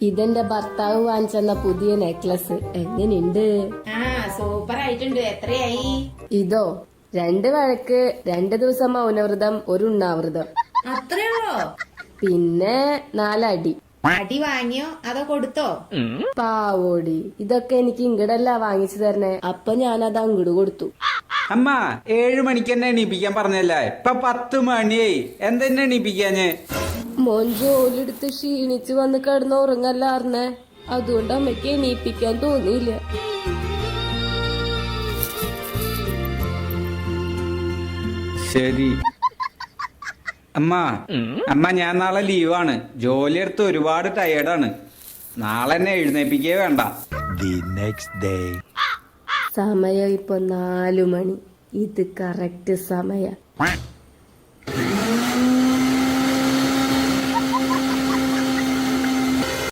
ഇതെന്റെ ഭർത്താവ് വാങ്ങിച്ചെന്ന പുതിയ നെക്ലസ് എങ്ങനെയുണ്ട്? സൂപ്പർ ആയിട്ടുണ്ട്. എത്രയായി? ഇതോ 2 വഴക്ക്, 2 ദിവസം മൗനവ്രതം, 1 ഉണ്ണാവൃതം, അത്രയുള്ളോ? പിന്നെ 4 അടി. അടി വാങ്ങിയോ അതോ കൊടുത്തോ? പാവോടി, ഇതൊക്കെ എനിക്ക് ഇങ്ങടല്ല വാങ്ങിച്ചു തരണേ. അപ്പൊ ഞാനത് അങ്ങോട്ട് കൊടുത്തു. അമ്മ 7 മണിക്ക് തന്നെ എണീപ്പിക്കാൻ പറഞ്ഞല്ലേ, ഇപ്പൊ 10 മണിയായി, എന്തെന്നെ എണീപ്പിക്കാഞ്ഞ്? മോൻ ജോലി എടുത്ത് ക്ഷീണിച്ച് വന്ന് കിടന്ന് ഉറങ്ങല്ലാർന്നേ, അതുകൊണ്ട് അമ്മയ്ക്ക് എണീപ്പിക്കാൻ തോന്നിയില്ല. ശരി അമ്മ ഞാൻ നാളെ ലീവാണ്. ജോലി എടുത്ത് ഒരുപാട് ടയേർഡാണ്. നാളെ എന്നെ എഴുന്നേപ്പിക്കേ വേണ്ട. സമയം ഇപ്പൊ 4 മണി. ഇത് കറക്റ്റ് സമയ.